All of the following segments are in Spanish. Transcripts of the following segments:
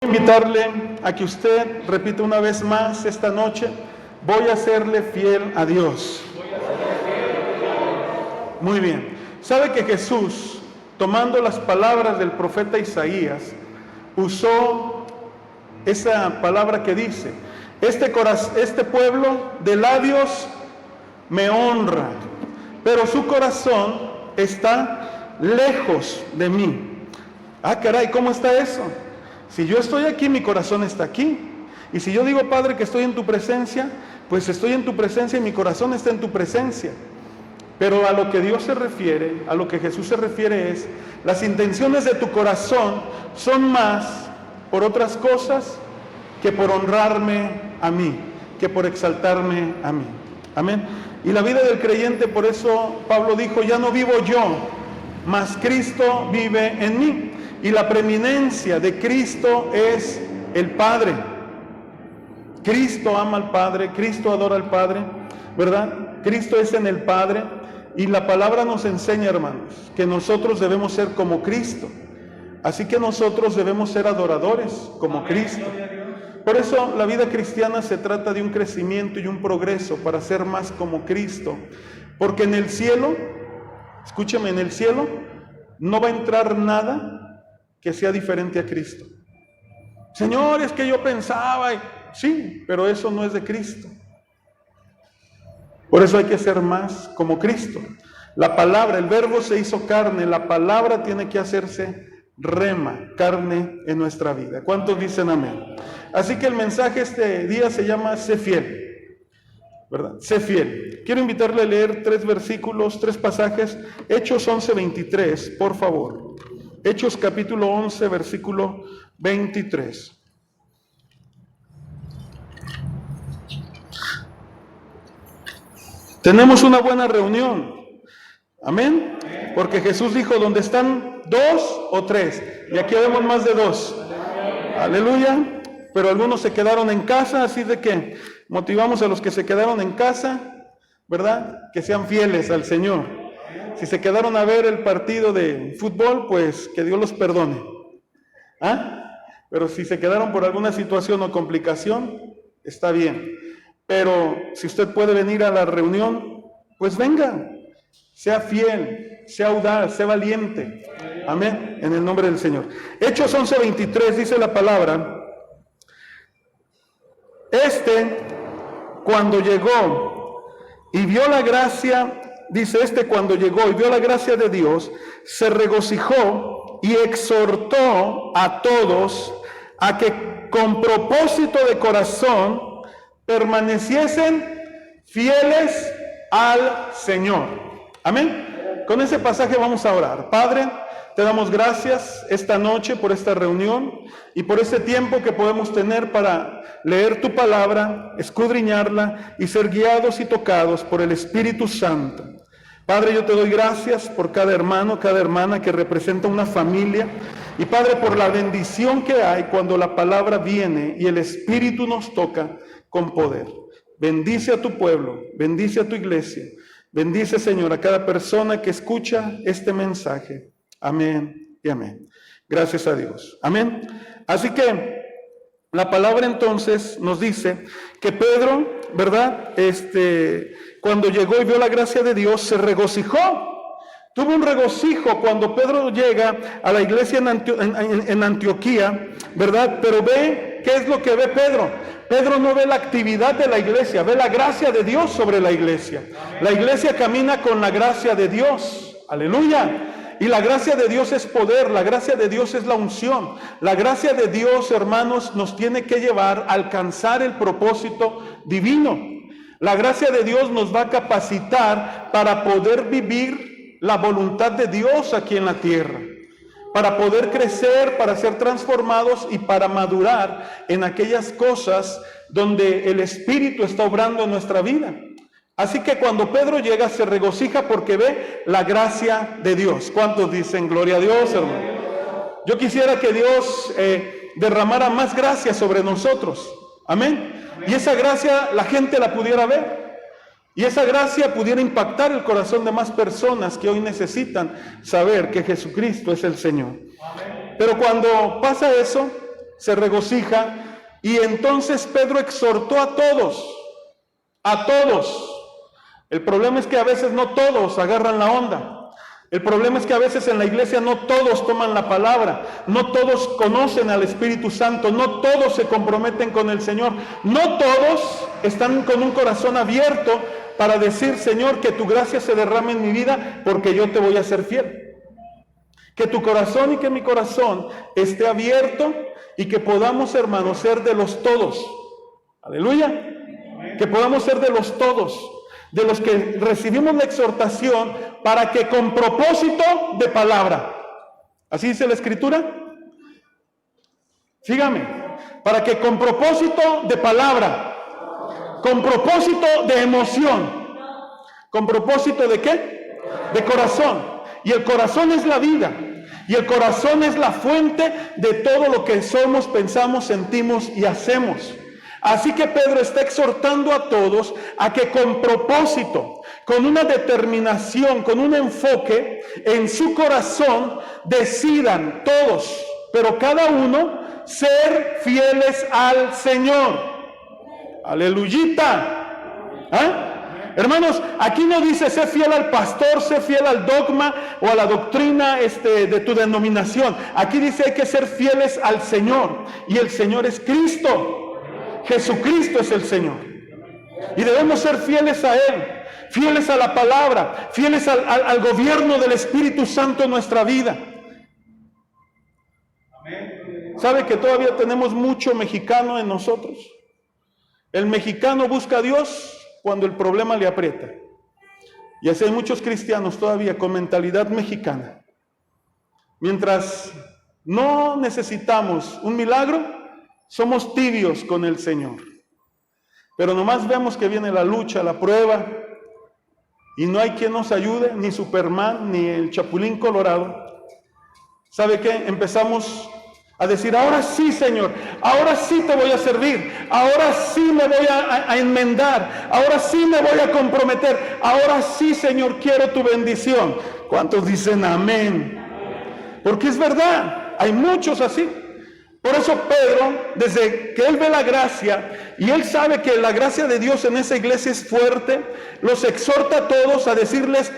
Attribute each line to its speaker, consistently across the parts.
Speaker 1: Invitarle a que usted repita una vez más esta noche: voy a serle fiel a Dios. Muy bien. ¿Sabe que Jesús, tomando las palabras del profeta Isaías, usó esa palabra que dice: este pueblo de labios me honra, pero su corazón está lejos de mí? Ah, caray, ¿cómo está eso? Si yo estoy aquí, mi corazón está aquí. Y si yo digo, Padre, que estoy en tu presencia, pues estoy en tu presencia y mi corazón está en tu presencia. Pero a lo que Dios se refiere, a lo que Jesús se refiere es: las intenciones de tu corazón son más por otras cosas que por honrarme a mí, que por exaltarme a mí. Amén. Y la vida del creyente, por eso Pablo dijo: ya no vivo yo, mas Cristo vive en mí. Y la preeminencia de Cristo es el Padre. Cristo ama al Padre, Cristo adora al Padre, ¿verdad? Cristo es en el Padre. Y la palabra nos enseña, hermanos, que nosotros debemos ser como Cristo. Así que nosotros debemos ser adoradores como Cristo. Por eso la vida cristiana se trata de un crecimiento y un progreso para ser más como Cristo. Porque en el cielo, escúcheme, en el cielo no va a entrar nada que sea diferente a Cristo. Señor, es que yo pensaba, sí, pero eso no es de Cristo. Por eso hay que ser más como Cristo. La palabra, el verbo se hizo carne, la palabra tiene que hacerse rema, carne en nuestra vida. ¿Cuántos dicen amén? Así que el mensaje este día se llama sé fiel, ¿verdad? Sé fiel. Quiero invitarle a leer 3 versículos, 3 pasajes. Hechos 11:23, por favor. Hechos capítulo 11, versículo 23. Tenemos una buena reunión. Amén. Porque Jesús dijo: donde están 2 o 3. Y aquí vemos más de 2. Aleluya. Pero algunos se quedaron en casa, así de que motivamos a los que se quedaron en casa, ¿verdad? Que sean fieles al Señor. Si se quedaron a ver el partido de fútbol, pues que Dios los perdone. ¿Ah? Pero si se quedaron por alguna situación o complicación, está bien. Pero si usted puede venir a la reunión, pues venga. Sea fiel, sea audaz, sea valiente. Amén. En el nombre del Señor. Hechos 11:23 dice la palabra: cuando llegó y vio la gracia, cuando llegó y vio la gracia de Dios, se regocijó y exhortó a todos a que con propósito de corazón permaneciesen fieles al Señor. Amén. Con ese pasaje vamos a orar. Padre, te damos gracias esta noche por esta reunión y por este tiempo que podemos tener para leer tu palabra, escudriñarla y ser guiados y tocados por el Espíritu Santo. Padre, yo te doy gracias por cada hermano, cada hermana que representa una familia. Y Padre, por la bendición que hay cuando la palabra viene y el Espíritu nos toca con poder. Bendice a tu pueblo, bendice a tu iglesia. Bendice, Señor, a cada persona que escucha este mensaje. Amén y amén. Gracias a Dios. Amén. Así que la palabra entonces nos dice que Pedro, ¿verdad? Cuando llegó y vio la gracia de Dios, se regocijó. Tuvo un regocijo cuando Pedro llega a la iglesia en Antioquía, ¿verdad? Pero ve, ¿qué es lo que ve Pedro? Pedro no ve la actividad de la iglesia, ve la gracia de Dios sobre la iglesia. La iglesia camina con la gracia de Dios. Aleluya. Y la gracia de Dios es poder, la gracia de Dios es la unción. La gracia de Dios, hermanos, nos tiene que llevar a alcanzar el propósito divino. La gracia de Dios nos va a capacitar para poder vivir la voluntad de Dios aquí en la tierra, para poder crecer, para ser transformados y para madurar en aquellas cosas donde el Espíritu está obrando en nuestra vida. Así que cuando Pedro llega se regocija porque ve la gracia de Dios. ¿Cuántos dicen gloria a Dios, hermano? Yo quisiera que Dios derramara más gracia sobre nosotros. Amén. Y esa gracia la gente la pudiera ver. Y esa gracia pudiera impactar el corazón de más personas que hoy necesitan saber que Jesucristo es el Señor. Pero cuando pasa eso, se regocija. Y entonces Pedro exhortó a todos. El problema es que a veces no todos agarran la onda. El problema es que a veces en la iglesia no todos toman la palabra, no todos conocen al Espíritu Santo, no todos se comprometen con el Señor, no todos están con un corazón abierto para decir: Señor, que tu gracia se derrame en mi vida porque yo te voy a ser fiel. Que tu corazón y que mi corazón esté abierto y que podamos, hermanos, ser de los todos. Aleluya. Que podamos ser de los todos, de los que recibimos la exhortación para que con propósito de palabra, ¿así dice la Escritura? Sígame, para que con propósito de palabra, con propósito de emoción, con propósito de ¿qué? De corazón. Y el corazón es la vida, y el corazón es la fuente de todo lo que somos, pensamos, sentimos y hacemos. Así que Pedro está exhortando a todos a que con propósito, con una determinación, con un enfoque en su corazón, decidan todos, pero cada uno, ser fieles al Señor. Aleluyita. Hermanos, aquí no dice sé fiel al pastor, sé fiel al dogma o a la doctrina de tu denominación. Aquí dice hay que ser fieles al Señor, y el Señor es Cristo. Jesucristo es el Señor, y debemos ser fieles a Él, fieles a la palabra, fieles al gobierno del Espíritu Santo en nuestra vida. ¿Sabe que todavía tenemos mucho mexicano en nosotros? El mexicano busca a Dios cuando el problema le aprieta, y así hay muchos cristianos todavía con mentalidad mexicana. Mientras no necesitamos un milagro, somos tibios con el Señor. Pero nomás vemos que viene la lucha, la prueba, y no hay quien nos ayude, ni Superman, ni el Chapulín Colorado. ¿Sabe qué? Empezamos a decir: ahora sí, Señor, ahora sí te voy a servir, ahora sí me voy a enmendar, ahora sí me voy a comprometer, ahora sí, Señor, quiero tu bendición. ¿Cuántos dicen amén? Porque es verdad, hay muchos así. Por eso Pedro, desde que él ve la gracia y él sabe que la gracia de Dios en esa iglesia es fuerte, los exhorta a todos a decirles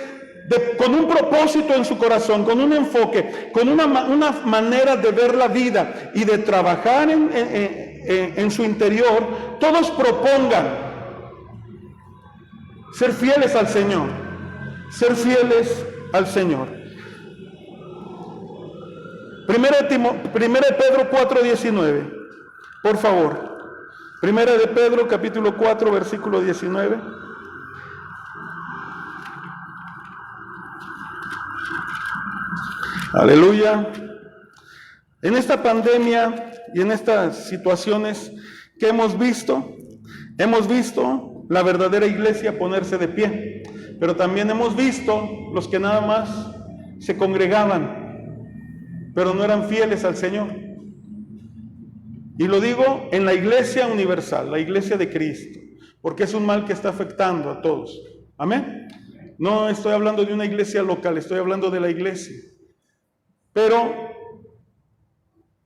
Speaker 1: con un propósito en su corazón, con un enfoque, con una manera de ver la vida y de trabajar en su interior. Todos propongan ser fieles al Señor, ser fieles al Señor. Primera de Pedro 4:19, por favor. Primera de Pedro capítulo 4 versículo 19. Aleluya. En esta pandemia y en estas situaciones que hemos visto la verdadera iglesia ponerse de pie, pero también hemos visto los que nada más se congregaban, pero no eran fieles al Señor. Y lo digo en la iglesia universal, la iglesia de Cristo, porque es un mal que está afectando a todos. Amén. No estoy hablando de una iglesia local, estoy hablando de la iglesia. Pero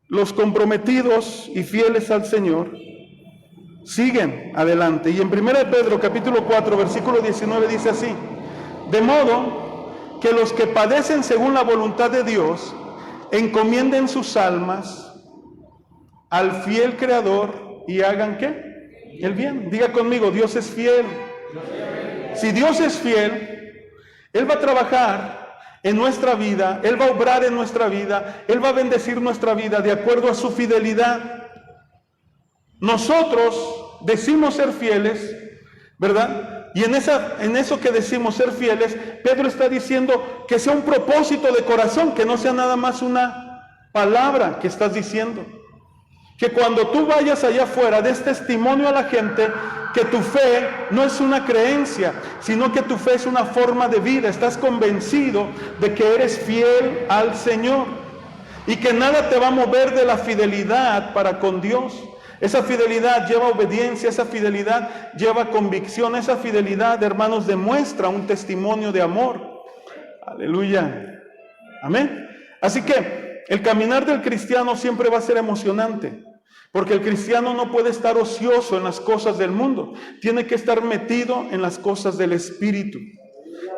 Speaker 1: los comprometidos y fieles al Señor siguen adelante. Y en 1 Pedro capítulo 4 versículo 19 dice así: de modo que los que padecen según la voluntad de Dios encomienden sus almas al fiel Creador y hagan ¿qué? El bien. Diga conmigo: Dios es fiel. Si Dios es fiel, Él va a trabajar en nuestra vida, Él va a obrar en nuestra vida, Él va a bendecir nuestra vida de acuerdo a su fidelidad. Nosotros decimos ser fieles, ¿verdad? Y en eso que decimos ser fieles, Pedro está diciendo que sea un propósito de corazón, que no sea nada más una palabra que estás diciendo. Que cuando tú vayas allá afuera des testimonio a la gente que tu fe no es una creencia, sino que tu fe es una forma de vida. Estás convencido de que eres fiel al Señor y que nada te va a mover de la fidelidad para con Dios. Esa fidelidad lleva obediencia, esa fidelidad lleva convicción, esa fidelidad, hermanos, demuestra un testimonio de amor. Aleluya. Amén. Así que el caminar del cristiano siempre va a ser emocionante. Porque el cristiano no puede estar ocioso en las cosas del mundo, tiene que estar metido en las cosas del Espíritu.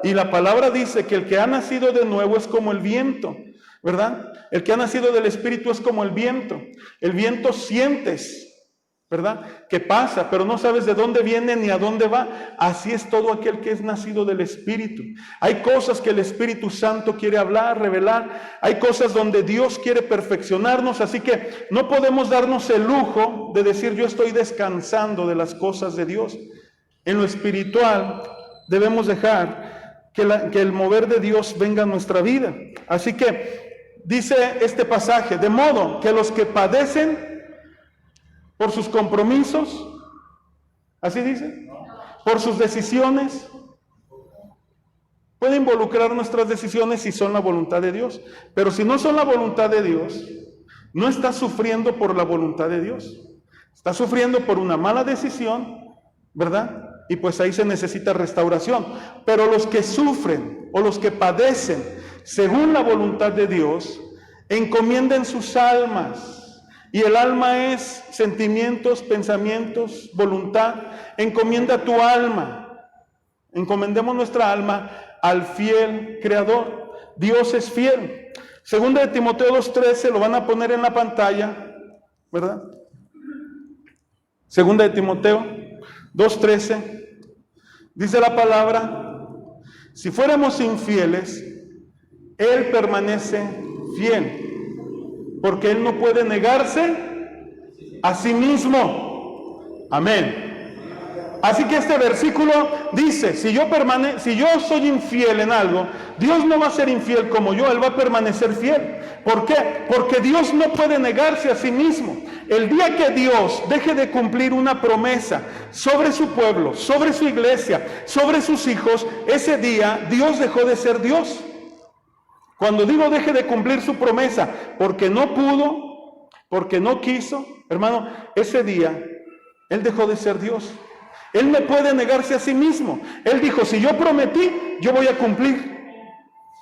Speaker 1: Y la palabra dice que el que ha nacido de nuevo es como el viento, ¿verdad? El que ha nacido del Espíritu es como el viento. El viento sientes, ¿verdad? Que pasa, pero no sabes de dónde viene ni a dónde va. Así es todo aquel que es nacido del Espíritu. Hay cosas que el Espíritu Santo quiere hablar, revelar. Hay cosas donde Dios quiere perfeccionarnos. Así que no podemos darnos el lujo de decir yo estoy descansando de las cosas de Dios. En lo espiritual debemos dejar que el mover de Dios venga a nuestra vida. Así que dice este pasaje, de modo que los que padecen por sus compromisos, así dice, por sus decisiones, puede involucrar nuestras decisiones si son la voluntad de Dios, pero si no son la voluntad de Dios, no está sufriendo por la voluntad de Dios, está sufriendo por una mala decisión, ¿verdad? Y pues ahí se necesita restauración. Pero los que sufren o los que padecen según la voluntad de Dios, encomienden sus almas. Y el alma es sentimientos, pensamientos, voluntad. Encomienda tu alma. Encomendemos nuestra alma al fiel Creador. Dios es fiel. Segunda de Timoteo 2:13, lo van a poner en la pantalla, ¿verdad? Segunda de Timoteo 2:13, dice la palabra, si fuéramos infieles, Él permanece fiel, porque Él no puede negarse a sí mismo. Amén. Así que este versículo dice, si yo soy infiel en algo, Dios no va a ser infiel como yo, Él va a permanecer fiel. ¿Por qué? Porque Dios no puede negarse a sí mismo. El día que Dios deje de cumplir una promesa sobre su pueblo, sobre su iglesia, sobre sus hijos, ese día Dios dejó de ser Dios. Cuando digo deje de cumplir su promesa, porque no pudo, porque no quiso, hermano, ese día Él dejó de ser Dios. Él no puede negarse a sí mismo. Él dijo, si yo prometí, yo voy a cumplir.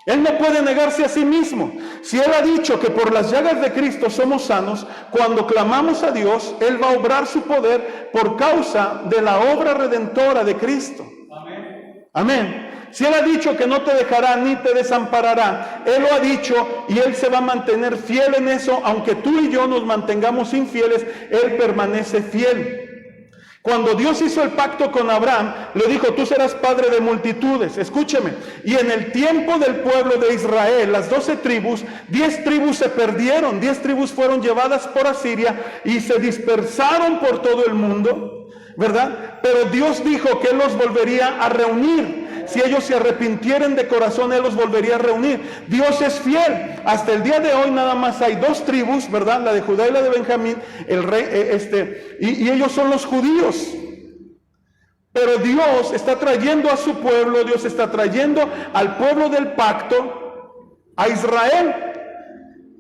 Speaker 1: Él no puede negarse a sí mismo. Si Él ha dicho que por las llagas de Cristo somos sanos, cuando clamamos a Dios, Él va a obrar su poder por causa de la obra redentora de Cristo. Amén. Amén. Si Él ha dicho que no te dejará ni te desamparará, Él lo ha dicho y Él se va a mantener fiel en eso. Aunque tú y yo nos mantengamos infieles, Él permanece fiel. Cuando Dios hizo el pacto con Abraham, le dijo, tú serás padre de multitudes. Escúcheme. Y en el tiempo del pueblo de Israel, las 12 tribus, 10 tribus se perdieron, 10 tribus fueron llevadas por Asiria y se dispersaron por todo el mundo, ¿verdad? Pero Dios dijo que Él los volvería a reunir. Si ellos se arrepintieran de corazón, Él los volvería a reunir. Dios es fiel. Hasta el día de hoy nada más hay 2 tribus, ¿verdad? La de Judá y la de Benjamín, el rey, y ellos son los judíos. Pero Dios está trayendo a su pueblo, Dios está trayendo al pueblo del pacto, a Israel.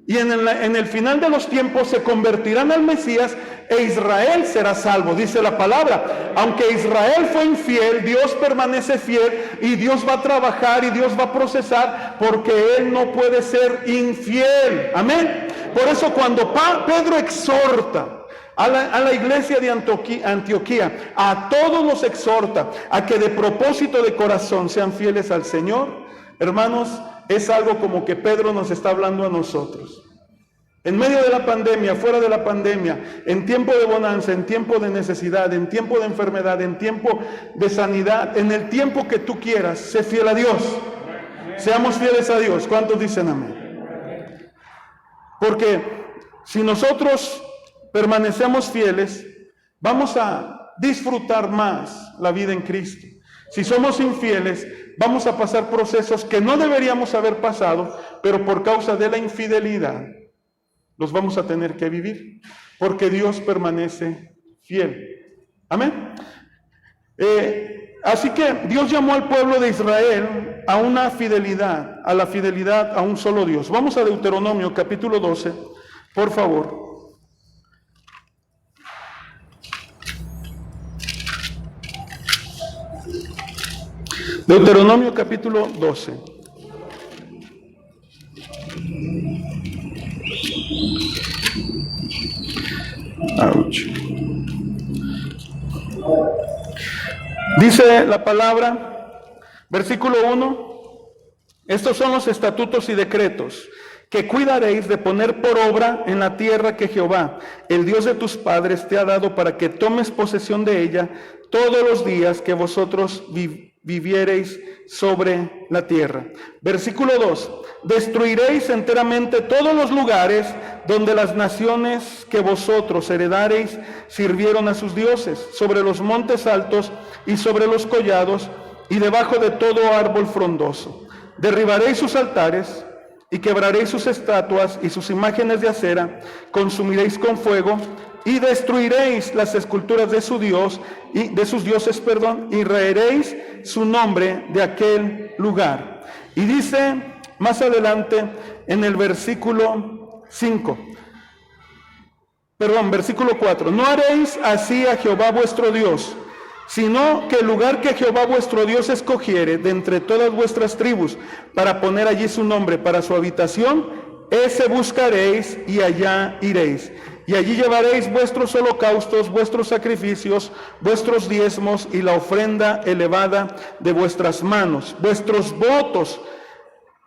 Speaker 1: Y en el final de los tiempos se convertirán al Mesías e Israel será salvo, dice la palabra. Aunque Israel fue infiel, Dios permanece fiel y Dios va a trabajar y Dios va a procesar porque Él no puede ser infiel. Amén. Por eso cuando Pedro exhorta a la iglesia de Antioquía, a todos los exhorta a que de propósito de corazón sean fieles al Señor, hermanos, es algo como que Pedro nos está hablando a nosotros. En medio de la pandemia, fuera de la pandemia, en tiempo de bonanza, en tiempo de necesidad, en tiempo de enfermedad, en tiempo de sanidad, en el tiempo que tú quieras, sé fiel a Dios. Seamos fieles a Dios. ¿Cuántos dicen amén? Porque si nosotros permanecemos fieles, vamos a disfrutar más la vida en Cristo. Si somos infieles, vamos a pasar procesos que no deberíamos haber pasado, pero por causa de la infidelidad los vamos a tener que vivir, porque Dios permanece fiel. Amén. Así que Dios llamó al pueblo de Israel a una fidelidad, a la fidelidad a un solo Dios. Vamos a Deuteronomio capítulo 12, por favor. Deuteronomio capítulo 12. Ouch. Dice la palabra, versículo 1, estos son los estatutos y decretos que cuidaréis de poner por obra en la tierra que Jehová, el Dios de tus padres, te ha dado para que tomes posesión de ella todos los días que vosotros viviereis sobre la tierra. Versículo 2, destruiréis enteramente todos los lugares donde las naciones que vosotros heredareis sirvieron a sus dioses, sobre los montes altos y sobre los collados y debajo de todo árbol frondoso. Derribaréis sus altares y quebraréis sus estatuas y sus imágenes de acera, consumiréis con fuego y destruiréis las esculturas de su Dios y de sus dioses, y raeréis su nombre de aquel lugar. Y dice más adelante en el versículo 4, no haréis así a Jehová vuestro Dios, sino que el lugar que Jehová vuestro Dios escogiere de entre todas vuestras tribus para poner allí su nombre para su habitación, ese buscaréis y allá iréis. Y allí llevaréis vuestros holocaustos, vuestros sacrificios, vuestros diezmos y la ofrenda elevada de vuestras manos, vuestros votos,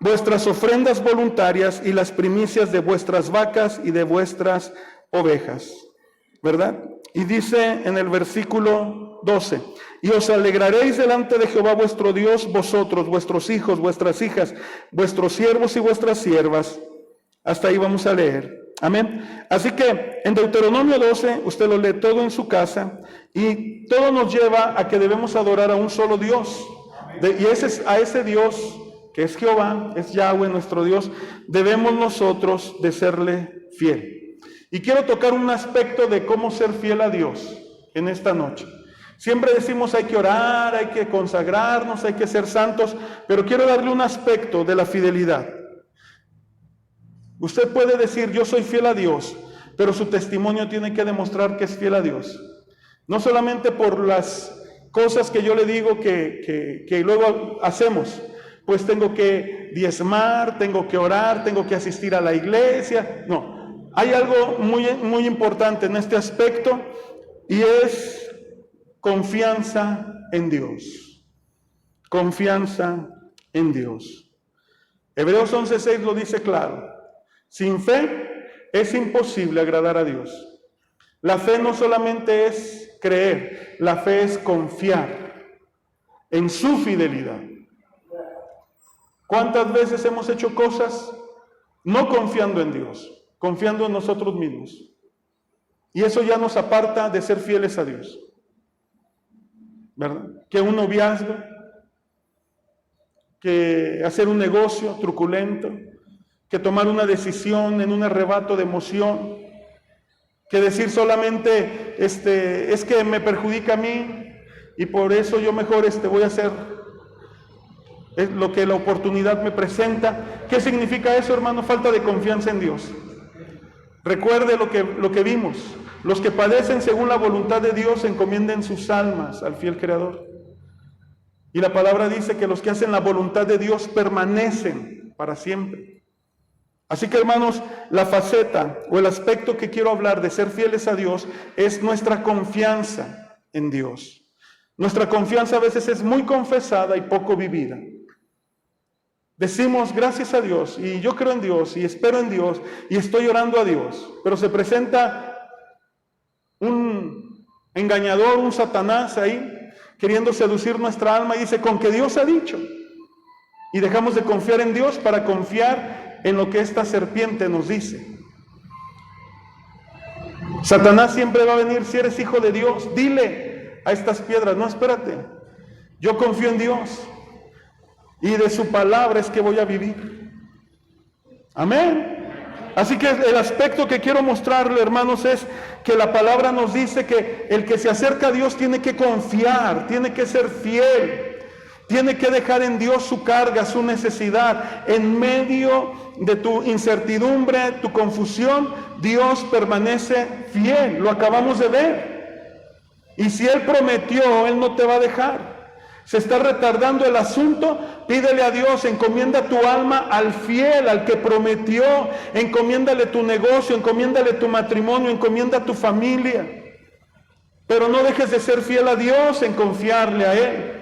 Speaker 1: vuestras ofrendas voluntarias y las primicias de vuestras vacas y de vuestras ovejas. ¿Verdad? Y dice en el versículo 12, y os alegraréis delante de Jehová vuestro Dios, vosotros, vuestros hijos, vuestras hijas, vuestros siervos y vuestras siervas. Hasta ahí vamos a leer. Amén. Así que en Deuteronomio 12, usted lo lee todo en su casa y todo nos lleva a que debemos adorar a un solo Dios. Y a ese Dios, que es Jehová, es Yahweh nuestro Dios, debemos nosotros de serle fiel. Y quiero tocar un aspecto de cómo ser fiel a Dios en esta noche. Siempre decimos hay que orar, hay que consagrarnos, hay que ser santos, pero quiero darle un aspecto de la fidelidad. Usted puede decir yo soy fiel a Dios, pero su testimonio tiene que demostrar que es fiel a Dios. No solamente por las cosas que yo le digo que luego hacemos, pues tengo que diezmar, tengo que orar, tengo que asistir a la iglesia. No. Hay algo muy importante en este aspecto y es confianza en Dios. Confianza en Dios. Hebreos 11:6 lo dice claro. Sin fe es imposible agradar a Dios. La fe no solamente es creer, la fe es confiar en su fidelidad. ¿Cuántas veces hemos hecho cosas no confiando en Dios? Confiando en nosotros mismos. Y eso ya nos aparta de ser fieles a Dios. ¿Verdad? Que un noviazgo, que hacer un negocio truculento, que tomar una decisión en un arrebato de emoción, que decir solamente, es que me perjudica a mí y por eso yo mejor voy a hacer lo que la oportunidad me presenta. ¿Qué significa eso, hermano? Falta de confianza en Dios. Recuerde lo que vimos. Los que padecen según la voluntad de Dios encomienden sus almas al fiel Creador. Y la palabra dice que los que hacen la voluntad de Dios permanecen para siempre. Así que, hermanos, la faceta o el aspecto que quiero hablar de ser fieles a Dios es nuestra confianza en Dios. Nuestra confianza a veces es muy confesada y poco vivida. Decimos gracias a Dios y yo creo en Dios y espero en Dios y estoy orando a Dios, pero se presenta un engañador, un Satanás ahí queriendo seducir nuestra alma y dice con que Dios ha dicho, y dejamos de confiar en Dios para confiar en lo que esta serpiente nos dice. Satanás siempre va a venir, si eres hijo de Dios, dile a estas piedras, no, espérate, yo confío en Dios y de su palabra es que voy a vivir. Amén. Así que el aspecto que quiero mostrarle, hermanos, es que la palabra nos dice que el que se acerca a Dios tiene que confiar, tiene que ser fiel, tiene que dejar en Dios su carga, su necesidad. En medio de tu incertidumbre, tu confusión, Dios permanece fiel, lo acabamos de ver. Y si Él prometió, Él no te va a dejar. se está retardando el asunto, pídele a Dios, encomienda tu alma al fiel, al que prometió, encomiéndale tu negocio, encomiéndale tu matrimonio, encomienda tu familia. Pero no dejes de ser fiel a Dios en confiarle a Él.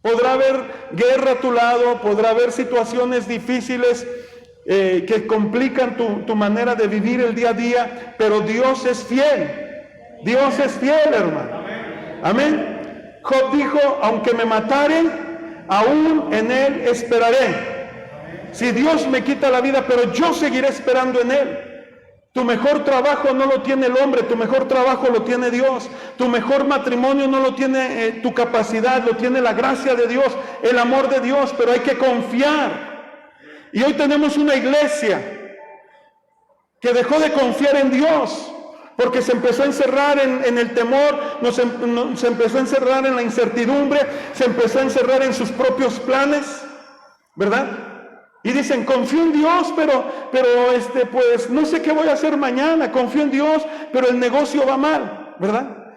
Speaker 1: Podrá haber guerra a tu lado, podrá haber situaciones difíciles que complican tu manera de vivir el día a día, pero Dios es fiel. Dios es fiel, hermano. Amén. Job dijo, aunque me mataren, aún en Él esperaré. Si Dios me quita la vida, pero yo seguiré esperando en Él. Tu mejor trabajo no lo tiene el hombre, tu mejor trabajo lo tiene Dios. Tu mejor matrimonio no lo tiene tu capacidad, lo tiene la gracia de Dios, el amor de Dios, pero hay que confiar. Y hoy tenemos una iglesia que dejó de confiar en Dios, porque se empezó a encerrar en el temor, se empezó a encerrar en la incertidumbre, se empezó a encerrar en sus propios planes, ¿verdad? Y dicen, confío en Dios, pero pues no sé qué voy a hacer mañana. Confío en Dios, pero el negocio va mal, ¿verdad?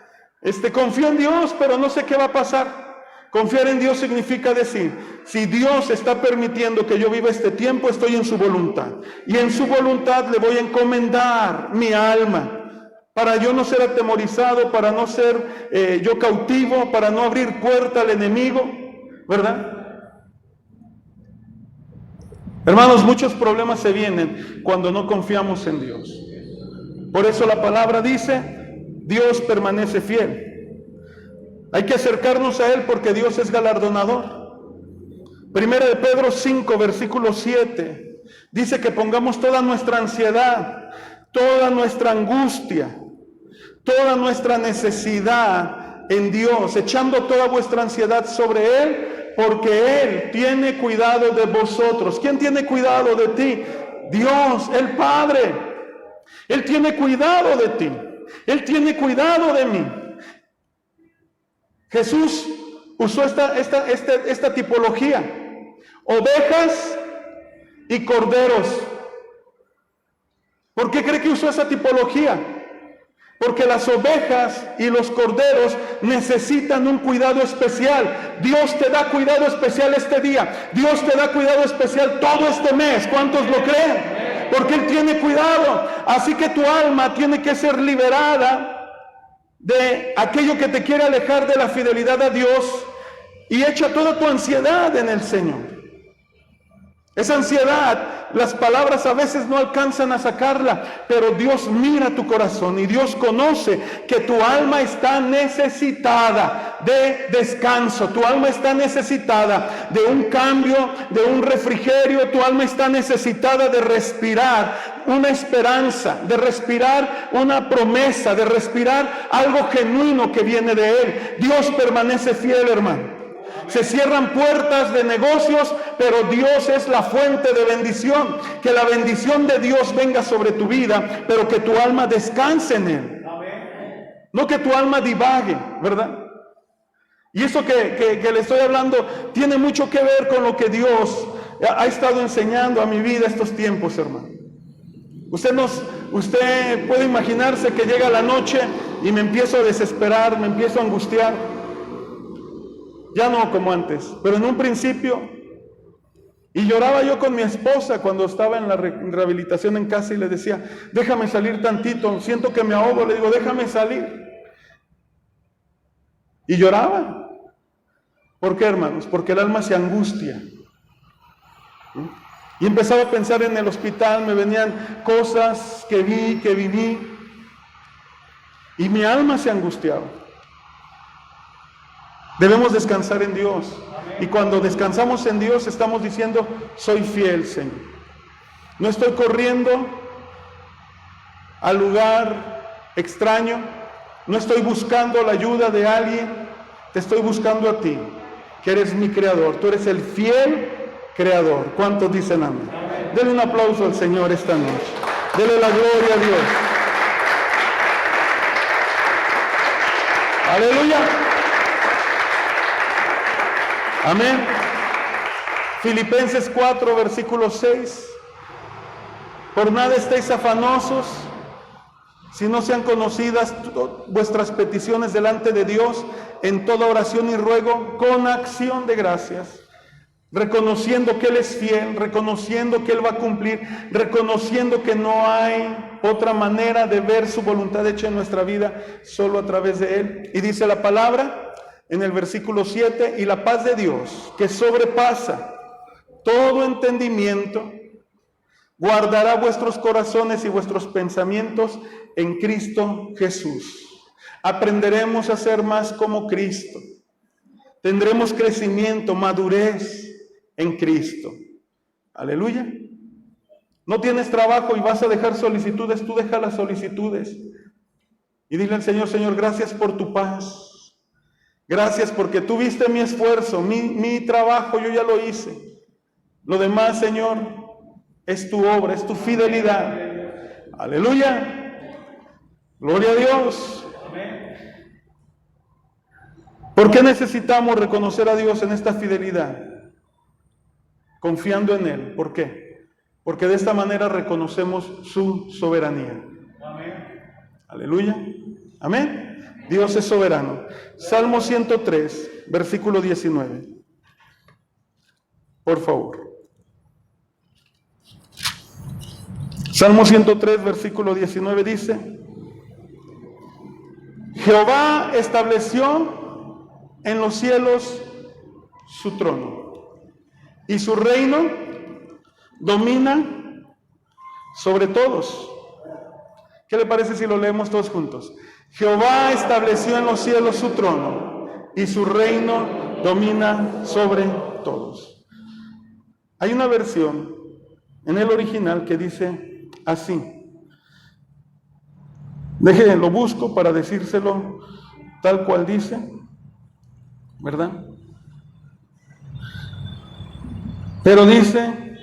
Speaker 1: Confío en Dios, pero no sé qué va a pasar. Confiar en Dios significa decir, si Dios está permitiendo que yo viva este tiempo, estoy en su voluntad. Y en su voluntad le voy a encomendar mi alma, para yo no ser atemorizado, para no ser yo cautivo, para no abrir puerta al enemigo, ¿verdad? Hermanos, muchos problemas se vienen cuando no confiamos en Dios. Por eso la palabra dice, Dios permanece fiel. Hay que acercarnos a Él porque Dios es galardonador. Primera de Pedro 5, versículo 7, dice que pongamos toda nuestra ansiedad, toda nuestra angustia, toda nuestra necesidad en Dios, echando toda vuestra ansiedad sobre Él, porque Él tiene cuidado de vosotros. ¿Quién tiene cuidado de ti? Dios, el Padre. Él tiene cuidado de ti. Él tiene cuidado de mí. Jesús usó esta tipología. Ovejas y corderos. ¿Por qué cree que usó esa tipología? Porque las ovejas y los corderos necesitan un cuidado especial. Dios te da cuidado especial este día. Dios te da cuidado especial todo este mes. ¿Cuántos lo creen? Porque Él tiene cuidado. Así que tu alma tiene que ser liberada de aquello que te quiere alejar de la fidelidad a Dios. Y echa toda tu ansiedad en el Señor. Esa ansiedad, las palabras a veces no alcanzan a sacarla, pero Dios mira tu corazón y Dios conoce que tu alma está necesitada de descanso, tu alma está necesitada de un cambio, de un refrigerio, tu alma está necesitada de respirar una esperanza, de respirar una promesa, de respirar algo genuino que viene de Él. Dios permanece fiel, hermano. Se cierran puertas de negocios, pero Dios es la fuente de bendición. Que la bendición de Dios venga sobre tu vida, pero que tu alma descanse en Él. No que tu alma divague, ¿verdad? Y eso que le estoy hablando tiene mucho que ver con lo que Dios ha estado enseñando a mi vida estos tiempos, hermano. Usted puede imaginarse que llega la noche y me empiezo a desesperar, me empiezo a angustiar. Ya no como antes, pero en un principio. Y lloraba yo con mi esposa cuando estaba en la rehabilitación en casa y le decía, déjame salir tantito, siento que me ahogo, le digo, déjame salir. Y lloraba. ¿Por qué, hermanos? Porque el alma se angustia. Y empezaba a pensar en el hospital, me venían cosas que vi, que viví, y mi alma se angustiaba. Debemos descansar en Dios. Y cuando descansamos en Dios estamos diciendo, soy fiel, Señor. No estoy corriendo al lugar extraño. No estoy buscando la ayuda de alguien. Te estoy buscando a ti, que eres mi creador. Tú eres el fiel creador. ¿Cuántos dicen amén? Denle un aplauso al Señor esta noche. Denle la gloria a Dios. Aleluya. Amén. Filipenses 4, versículo 6. Por nada estéis afanosos, si no sean conocidas vuestras peticiones delante de Dios en toda oración y ruego con acción de gracias, reconociendo que Él es fiel, reconociendo que Él va a cumplir, reconociendo que no hay otra manera de ver su voluntad hecha en nuestra vida, solo a través de Él. Y dice la palabra en el versículo 7, y la paz de Dios, que sobrepasa todo entendimiento, guardará vuestros corazones y vuestros pensamientos en Cristo Jesús. Aprenderemos a ser más como Cristo. Tendremos crecimiento, madurez en Cristo. Aleluya. No tienes trabajo y vas a dejar solicitudes, tú deja las solicitudes. Y dile al Señor, Señor, gracias por tu paz. Gracias porque tú viste mi esfuerzo, mi trabajo, yo ya lo hice. Lo demás, Señor, es tu obra, es tu fidelidad. Aleluya. Gloria a Dios. ¿Por qué necesitamos reconocer a Dios en esta fidelidad? Confiando en Él. ¿Por qué? Porque de esta manera reconocemos su soberanía. Aleluya. Amén. Dios es soberano. Salmo 103, versículo 19. Por favor. Salmo 103, versículo 19 dice: Jehová estableció en los cielos su trono, y su reino domina sobre todos. ¿Qué le parece si lo leemos todos juntos? Jehová estableció en los cielos su trono, y su reino domina sobre todos. Hay una versión en el original que dice así. Déjenme, lo busco para decírselo tal cual dice, ¿verdad? Pero dice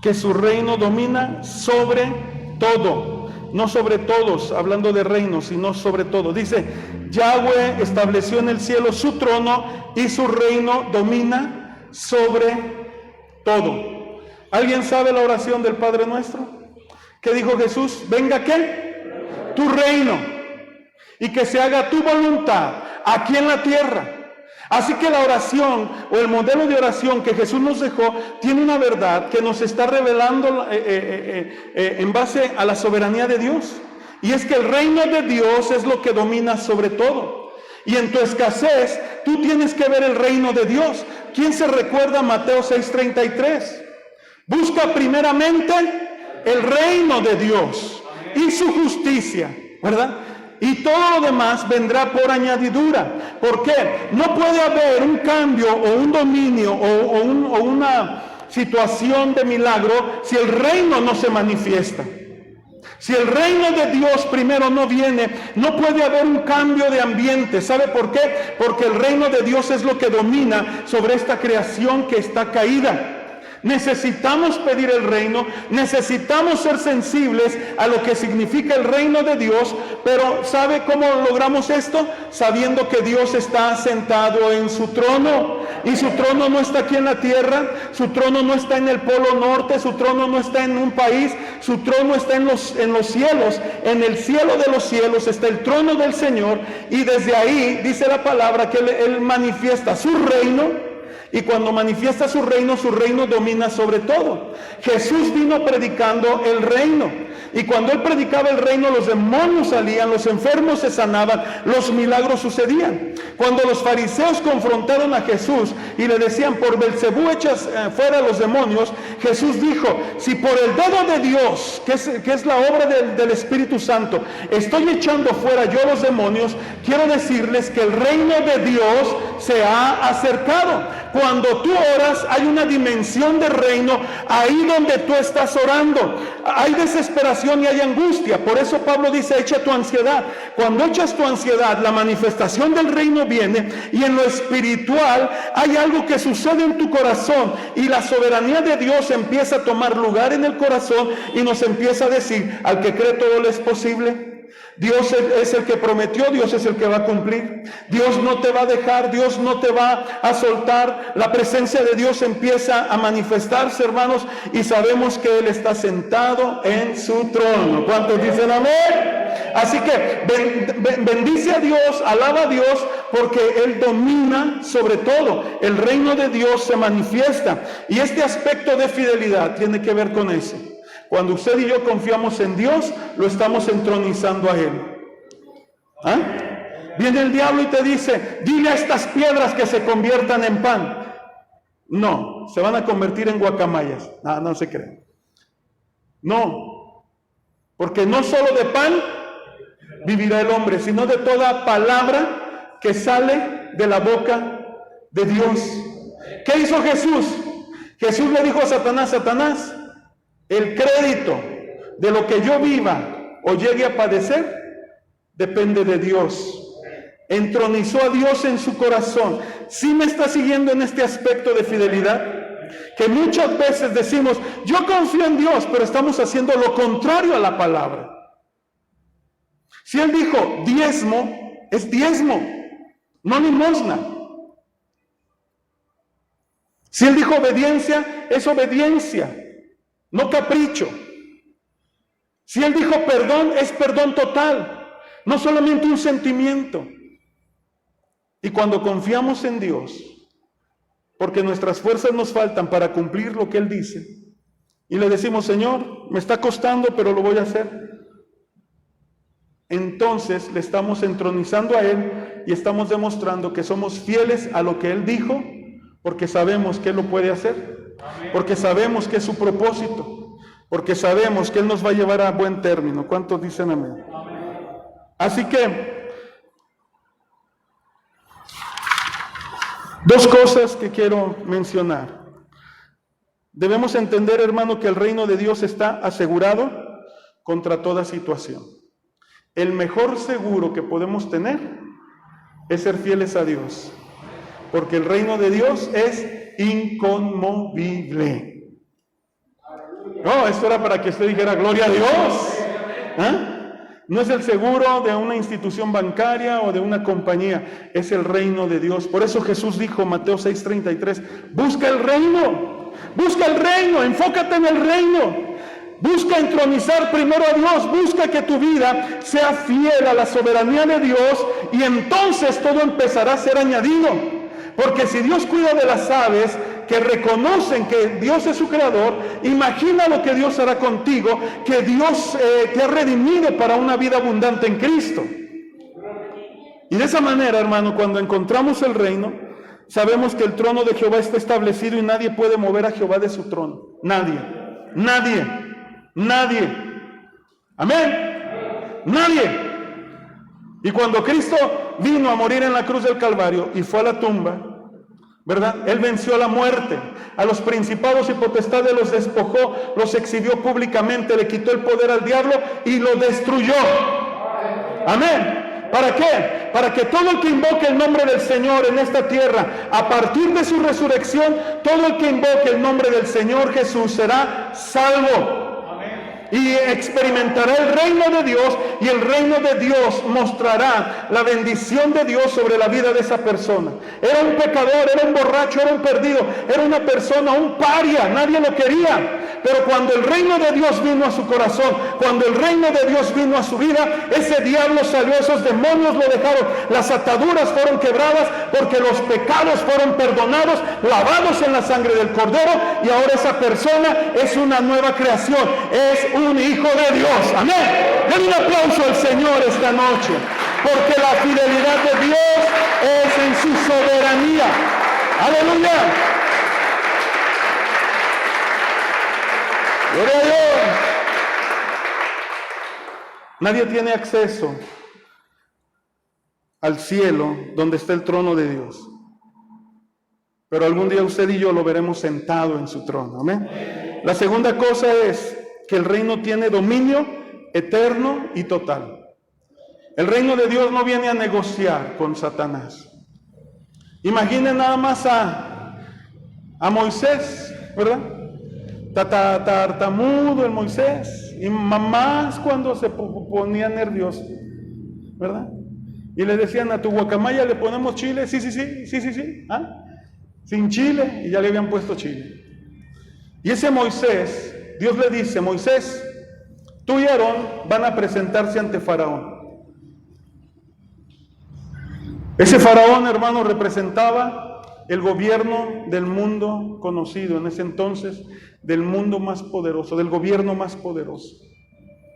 Speaker 1: que su reino domina sobre todo, no sobre todos, hablando de reino, sino sobre todo. Dice, Yahweh estableció en el cielo su trono y su reino domina sobre todo. ¿Alguien sabe la oración del Padre Nuestro? ¿Qué dijo Jesús? Venga, ¿qué? Tu reino, y que se haga tu voluntad aquí en la tierra. Así que la oración o el modelo de oración que Jesús nos dejó tiene una verdad que nos está revelando en base a la soberanía de Dios. Y es que el reino de Dios es lo que domina sobre todo. Y en tu escasez tú tienes que ver el reino de Dios. ¿Quién se recuerda Mateo 6:33? Busca primeramente el reino de Dios y su justicia, ¿verdad? Y todo lo demás vendrá por añadidura. ¿Por qué? No puede haber un cambio o un dominio o una situación de milagro si el reino no se manifiesta. Si el reino de Dios primero no viene, no puede haber un cambio de ambiente. ¿Sabe por qué? Porque el reino de Dios es lo que domina sobre esta creación que está caída. Necesitamos pedir el reino, necesitamos ser sensibles a lo que significa el reino de Dios, pero ¿sabe cómo logramos esto? Sabiendo que Dios está sentado en su trono, y su trono no está aquí en la tierra, su trono no está en el polo norte, su trono no está en un país, su trono está en los cielos. En el cielo de los cielos está el trono del Señor, y desde ahí dice la palabra que Él manifiesta su reino. Y cuando manifiesta su reino domina sobre todo. Jesús vino predicando el reino. Y cuando Él predicaba el reino, los demonios salían, los enfermos se sanaban, los milagros sucedían. Cuando los fariseos confrontaron a Jesús y le decían, por Belcebú echas fuera a los demonios, Jesús dijo, si por el dedo de Dios, que es la obra del Espíritu Santo, estoy echando fuera yo los demonios, quiero decirles que el reino de Dios se ha acercado. Cuando tú oras, hay una dimensión de reino ahí donde tú estás orando. Hay desesperación y hay angustia. Por eso Pablo dice, echa tu ansiedad. Cuando echas tu ansiedad, la manifestación del reino viene, y en lo espiritual hay algo que sucede en tu corazón, y la soberanía de Dios empieza a tomar lugar en el corazón y nos empieza a decir, al que cree todo le es posible. Dios es el que prometió, Dios es el que va a cumplir. Dios no te va a dejar, Dios no te va a soltar. La presencia de Dios empieza a manifestarse, hermanos, y sabemos que Él está sentado en su trono. ¿Cuántos dicen amén? Así que bendice a Dios, alaba a Dios, porque Él domina sobre todo. El reino de Dios se manifiesta. Y este aspecto de fidelidad tiene que ver con eso. Cuando usted y yo confiamos en Dios, lo estamos entronizando a Él. ¿Ah? Viene el diablo y te dice, dile a estas piedras que se conviertan en pan. No, se van a convertir en guacamayas. No se creen. No, porque no solo de pan vivirá el hombre, sino de toda palabra que sale de la boca de Dios. ¿Qué hizo Jesús? Jesús le dijo a Satanás, Satanás, el crédito de lo que yo viva o llegue a padecer depende de Dios. Entronizó a Dios en su corazón. ¿Sí me está siguiendo en este aspecto de fidelidad? Que muchas veces decimos, yo confío en Dios, pero estamos haciendo lo contrario a la palabra. Si Él dijo diezmo, es diezmo, no limosna. Si Él dijo obediencia, es obediencia, no capricho. Si Él dijo perdón, es perdón total, no solamente un sentimiento. Y cuando confiamos en Dios, porque nuestras fuerzas nos faltan para cumplir lo que Él dice, y le decimos, Señor, me está costando, pero lo voy a hacer. Entonces le estamos entronizando a Él y estamos demostrando que somos fieles a lo que Él dijo, porque sabemos que Él lo puede hacer, porque sabemos que es su propósito, porque sabemos que Él nos va a llevar a buen término. ¿Cuántos dicen amén? Así que, dos cosas que quiero mencionar. Debemos entender, hermano, que el reino de Dios está asegurado contra toda situación. El mejor seguro que podemos tener es ser fieles a Dios, porque el reino de Dios es inconmovible. No, esto era para que usted dijera gloria a Dios. ¿Ah? No es el seguro de una institución bancaria o de una compañía, es el reino de Dios. Por eso Jesús dijo, Mateo 6:33, busca el reino, enfócate en el reino. Busca entronizar primero a Dios, busca que tu vida sea fiel a la soberanía de Dios y entonces todo empezará a ser añadido. Porque si Dios cuida de las aves que reconocen que Dios es su creador, imagina lo que Dios hará contigo, que Dios te ha redimido para una vida abundante en Cristo. Y de esa manera, hermano, cuando encontramos el reino, sabemos que el trono de Jehová está establecido y nadie puede mover a Jehová de su trono. Nadie. Amén. Nadie. Y cuando Cristo vino a morir en la cruz del Calvario y fue a la tumba, ¿verdad? Él venció a la muerte, a los principados y potestades los despojó, los exhibió públicamente, le quitó el poder al diablo y lo destruyó. Amén. ¿Para qué? Para que todo el que invoque el nombre del Señor en esta tierra, a partir de su resurrección, todo el que invoque el nombre del Señor Jesús será salvo. Y experimentará el reino de Dios, y el reino de Dios mostrará la bendición de Dios sobre la vida de esa persona. Era un pecador, era un borracho, era un perdido, era una persona, un paria, nadie lo quería. Pero cuando el reino de Dios vino a su corazón, cuando el reino de Dios vino a su vida, ese diablo salió, esos demonios lo dejaron, las ataduras fueron quebradas, porque los pecados fueron perdonados, lavados en la sangre del Cordero, y ahora esa persona es una nueva creación, es un hijo de Dios. Amén. Den un aplauso al Señor esta noche, porque la fidelidad de Dios es en su soberanía. Aleluya. Gloria a Dios. Nadie tiene acceso al cielo donde está el trono de Dios. Pero algún día usted y yo lo veremos sentado en su trono. Amén. La segunda cosa es que el reino tiene dominio eterno y total. El reino de Dios no viene a negociar con Satanás. Imaginen nada más a Moisés, ¿verdad? Tartamudo el Moisés, y más cuando se ponía nervioso, ¿verdad? Y le decían, a tu guacamaya le ponemos chile, sí, ¿ah? Sin chile, y ya le habían puesto chile. Y ese Moisés, Dios le dice, Moisés, tú y Aarón van a presentarse ante Faraón. Ese faraón, hermano, representaba el gobierno del mundo conocido en ese entonces, del mundo más poderoso, del gobierno más poderoso.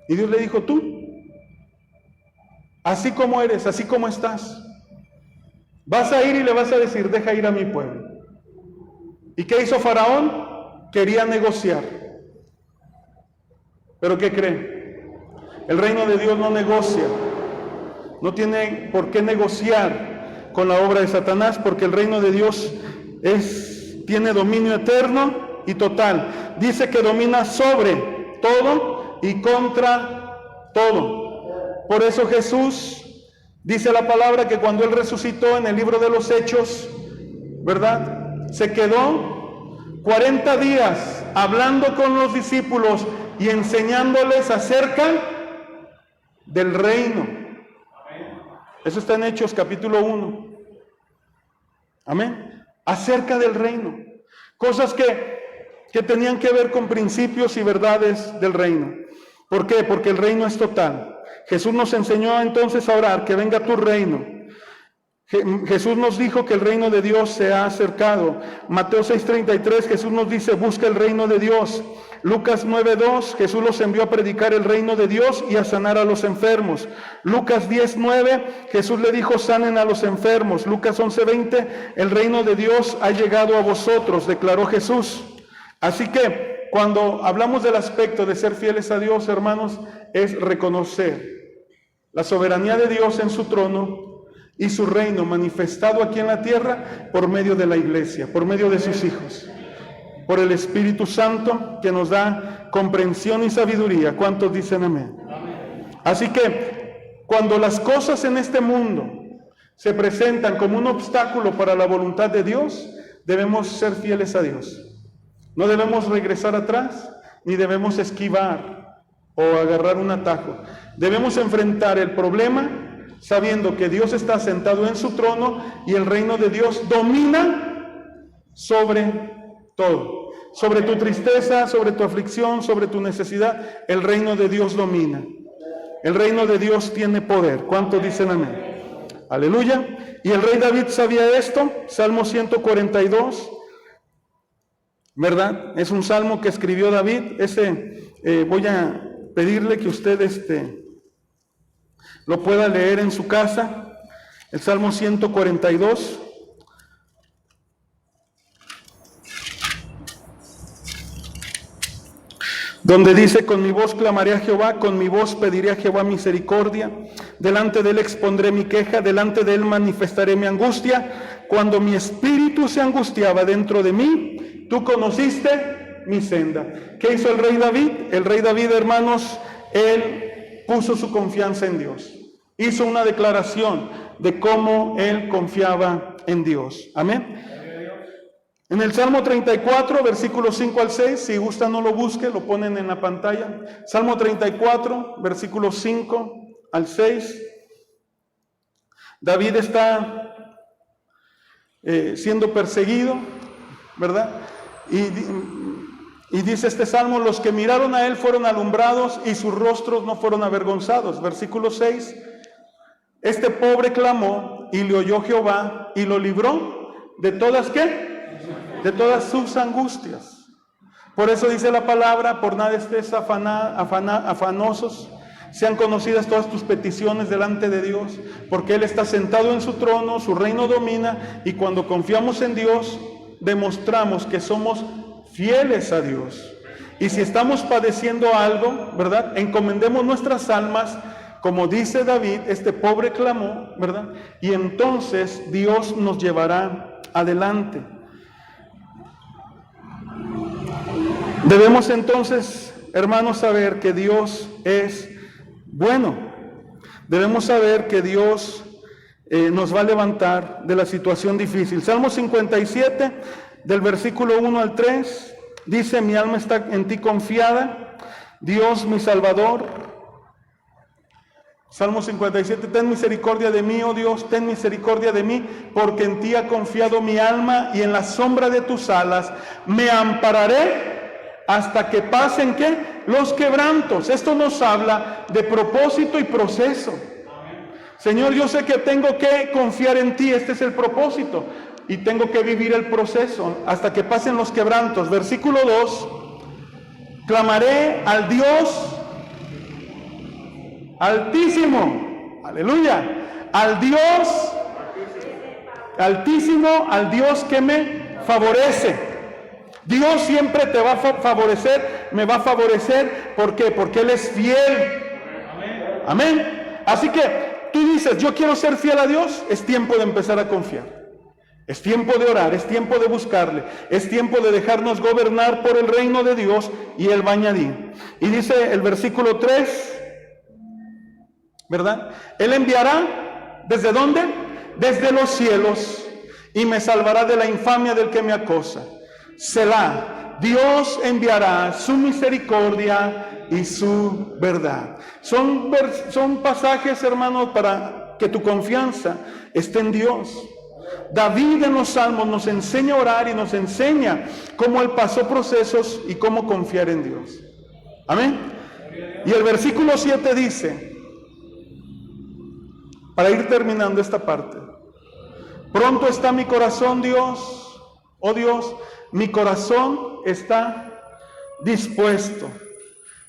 Speaker 1: Y Dios le dijo: tú, así como eres, así como estás, vas a ir y le vas a decir: deja ir a mi pueblo. ¿Y qué hizo Faraón? Quería negociar. ¿Pero qué cree? El reino de Dios no negocia. No tiene por qué negociar con la obra de Satanás, porque el reino de Dios tiene dominio eterno y total. Dice que domina sobre todo y contra todo. Por eso Jesús dice la palabra que cuando Él resucitó en el libro de los Hechos, ¿verdad? Se quedó 40 días hablando con los discípulos y enseñándoles acerca del reino. Eso está en Hechos capítulo 1. Amén. Acerca del reino. Cosas que tenían que ver con principios y verdades del reino. ¿Por qué? Porque el reino es total. Jesús nos enseñó entonces a orar: que venga tu reino. Jesús nos dijo que el reino de Dios se ha acercado. Mateo 6:33, Jesús nos dice: busca el reino de Dios. Lucas 9:2, Jesús los envió a predicar el reino de Dios y a sanar a los enfermos. Lucas 10:9, Jesús le dijo: sanen a los enfermos. Lucas 11:20, el reino de Dios ha llegado a vosotros, declaró Jesús. Así que cuando hablamos del aspecto de ser fieles a Dios, hermanos, es reconocer la soberanía de Dios en su trono y su reino manifestado aquí en la tierra por medio de la iglesia, por medio de sus hijos, por el Espíritu Santo que nos da comprensión y sabiduría. ¿Cuántos dicen amén? Así que cuando las cosas en este mundo se presentan como un obstáculo para la voluntad de Dios, debemos ser fieles a Dios. No debemos regresar atrás, ni debemos esquivar o agarrar un atajo. Debemos enfrentar el problema sabiendo que Dios está sentado en su trono y el reino de Dios domina sobre todo. Sobre tu tristeza, sobre tu aflicción, sobre tu necesidad, el reino de Dios domina. El reino de Dios tiene poder. ¿Cuántos dicen amén? Aleluya. Y el rey David sabía esto. Salmo 142, ¿verdad? Es un salmo que escribió David. Voy a pedirle que usted lo pueda leer en su casa. El Salmo 142. Donde dice: con mi voz clamaré a Jehová, con mi voz pediré a Jehová misericordia. Delante de él expondré mi queja, delante de él manifestaré mi angustia. Cuando mi espíritu se angustiaba dentro de mí, tú conociste mi senda. ¿Qué hizo el rey David? El rey David, hermanos, él puso su confianza en Dios. Hizo una declaración de cómo él confiaba en Dios. Amén. En el Salmo 34, versículos 5 al 6, si gusta no lo busque, lo ponen en la pantalla. Salmo 34, versículos 5 al 6. David está siendo perseguido, ¿verdad? Y dice este salmo: los que miraron a él fueron alumbrados y sus rostros no fueron avergonzados. Versículo 6. Este pobre clamó y le oyó Jehová y lo libró de todas, ¿qué? De todas sus angustias. Por eso dice la palabra: por nada estés afanosos, sean conocidas todas tus peticiones delante de Dios, porque Él está sentado en su trono, su reino domina, y cuando confiamos en Dios, demostramos que somos fieles a Dios. Y si estamos padeciendo algo, ¿verdad?, encomendemos nuestras almas, como dice David: este pobre clamó, ¿verdad? Y entonces Dios nos llevará adelante. Debemos entonces, hermanos, saber que Dios es bueno. Debemos saber que Dios nos va a levantar de la situación difícil. Salmo 57, del versículo 1 al 3, dice: mi alma está en ti confiada, Dios mi Salvador. Salmo 57, ten misericordia de mí, oh Dios, ten misericordia de mí, porque en ti ha confiado mi alma, y en la sombra de tus alas me ampararé hasta que pasen, ¿qué? Los quebrantos. Esto nos habla de propósito y proceso. Señor, yo sé que tengo que confiar en ti, este es el propósito, y tengo que vivir el proceso hasta que pasen los quebrantos. Versículo 2, clamaré al Dios Altísimo, aleluya, al Dios Altísimo, al Dios que me favorece. Dios siempre te va a favorecer, me va a favorecer, ¿por qué? Porque Él es fiel. Amén. Así que tú dices, yo quiero ser fiel a Dios, es tiempo de empezar a confiar. Es tiempo de orar, es tiempo de buscarle, es tiempo de dejarnos gobernar por el reino de Dios, y Él va a añadir. Y dice el versículo 3, ¿verdad? Él enviará, ¿desde dónde? Desde los cielos, y me salvará de la infamia del que me acosa. Selah, Dios enviará su misericordia y su verdad. Son pasajes, hermanos, para que tu confianza esté en Dios. David en los Salmos nos enseña a orar y nos enseña cómo él pasó procesos y cómo confiar en Dios. Amén. Y el versículo 7 dice, para ir terminando esta parte, pronto está mi corazón, Dios, oh Dios, mi corazón está dispuesto.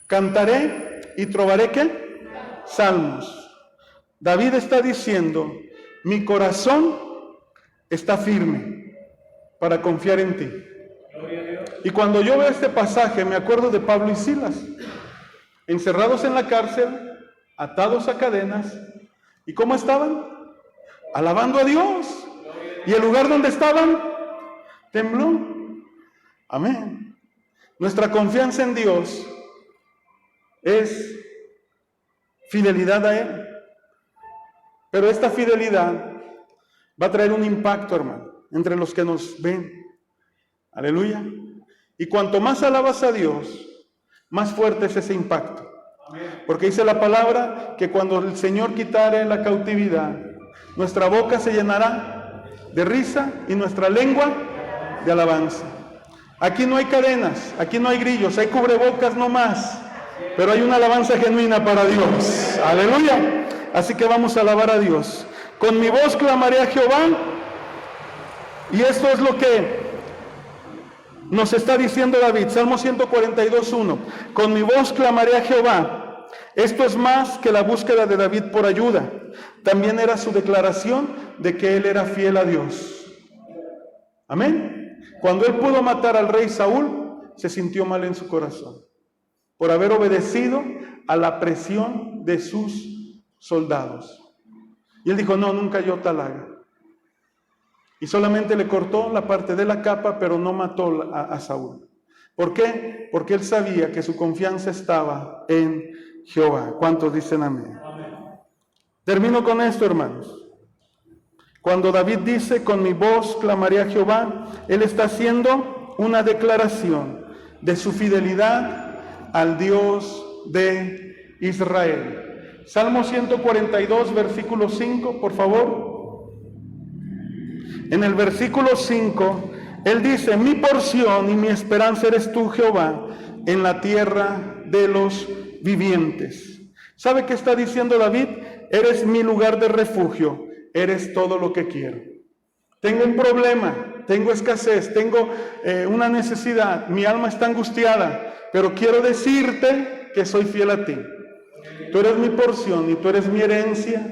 Speaker 1: Cantaré y trovaré, ¿qué? Salmos. David está diciendo, mi corazón está firme para confiar en ti. Y cuando yo veo este pasaje, me acuerdo de Pablo y Silas, encerrados en la cárcel, atados a cadenas. ¿Y cómo estaban? Alabando a Dios. Y el lugar donde estaban tembló. Amén. Nuestra confianza en Dios es fidelidad a Él. Pero esta fidelidad va a traer un impacto, hermano, entre los que nos ven. Aleluya. Y cuanto más alabas a Dios, más fuerte es ese impacto. Porque dice la palabra que cuando el Señor quitare la cautividad, nuestra boca se llenará de risa y nuestra lengua de alabanza. Aquí no hay cadenas, aquí no hay grillos, hay cubrebocas no más, pero hay una alabanza genuina para Dios. Aleluya. Así que vamos a alabar a Dios. Con mi voz clamaré a Jehová, y esto es lo que nos está diciendo David, Salmo 142:1. Con mi voz clamaré a Jehová. Esto es más que la búsqueda de David por ayuda. También era su declaración de que él era fiel a Dios. Amén. Cuando él pudo matar al rey Saúl, se sintió mal en su corazón por haber obedecido a la presión de sus soldados. Y él dijo, no, nunca yo tal haga. Y solamente le cortó la parte de la capa, pero no mató a Saúl. ¿Por qué? Porque él sabía que su confianza estaba en Jehová. ¿Cuántos dicen amén? Amén. Termino con esto, hermanos. Cuando David dice, con mi voz clamaré a Jehová, él está haciendo una declaración de su fidelidad al Dios de Israel. Salmo 142, versículo 5, por favor. En el versículo 5, él dice, mi porción y mi esperanza eres tú, Jehová, en la tierra de los vivientes. ¿Sabe qué está diciendo David? Eres mi lugar de refugio, eres todo lo que quiero. Tengo un problema, tengo escasez, tengo una necesidad, mi alma está angustiada, pero quiero decirte que soy fiel a ti. Tú eres mi porción y tú eres mi herencia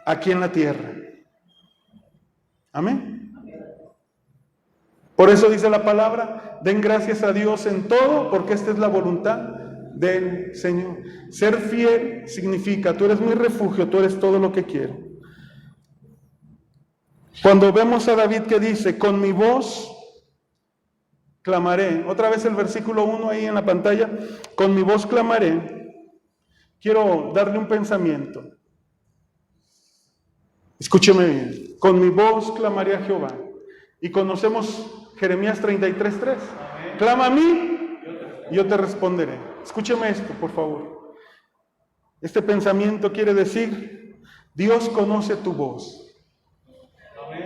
Speaker 1: aquí en la tierra. Amén. Por eso dice la palabra, den gracias a Dios en todo, porque esta es la voluntad del Señor. Ser fiel significa, tú eres mi refugio, tú eres todo lo que quiero. Cuando vemos a David que dice, con mi voz clamaré, otra vez el versículo 1 ahí en la pantalla, con mi voz clamaré, quiero darle un pensamiento. Escúcheme bien, con mi voz clamaré a Jehová. Y conocemos Jeremías 33:3. Clama a mí, y yo te responderé. Escúcheme esto, por favor. Este pensamiento quiere decir, Dios conoce tu voz.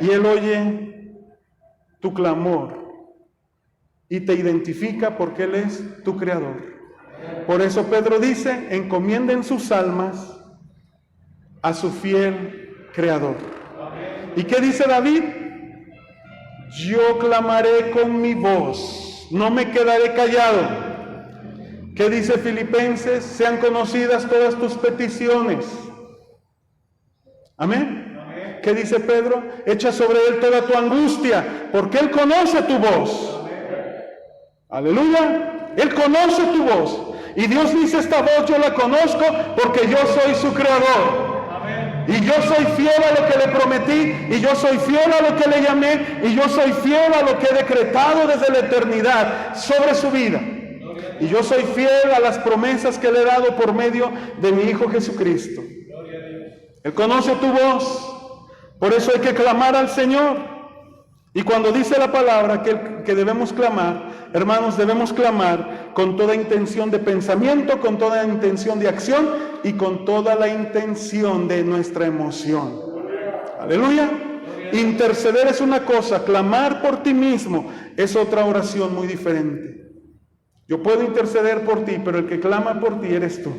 Speaker 1: Y Él oye tu clamor. Y te identifica porque Él es tu creador. Por eso Pedro dice, encomienden sus almas a su fiel Creador. ¿Y qué dice David? Yo clamaré con mi voz, no me quedaré callado. ¿Qué dice Filipenses? Sean conocidas todas tus peticiones. Amén. ¿Qué dice Pedro? Echa sobre él toda tu angustia, porque él conoce tu voz. Aleluya. Él conoce tu voz. Y Dios dice, esta voz yo la conozco porque yo soy su creador. Y yo soy fiel a lo que le prometí, y yo soy fiel a lo que le llamé, y yo soy fiel a lo que he decretado desde la eternidad sobre su vida. Y yo soy fiel a las promesas que le he dado por medio de mi Hijo Jesucristo. Él conoce tu voz, por eso hay que clamar al Señor. Y cuando dice la palabra que debemos clamar, hermanos, debemos clamar con toda intención de pensamiento, con toda intención de acción y con toda la intención de nuestra emoción. Aleluya. Interceder es una cosa, clamar por ti mismo es otra oración muy diferente. Yo puedo interceder por ti, pero el que clama por ti eres tú.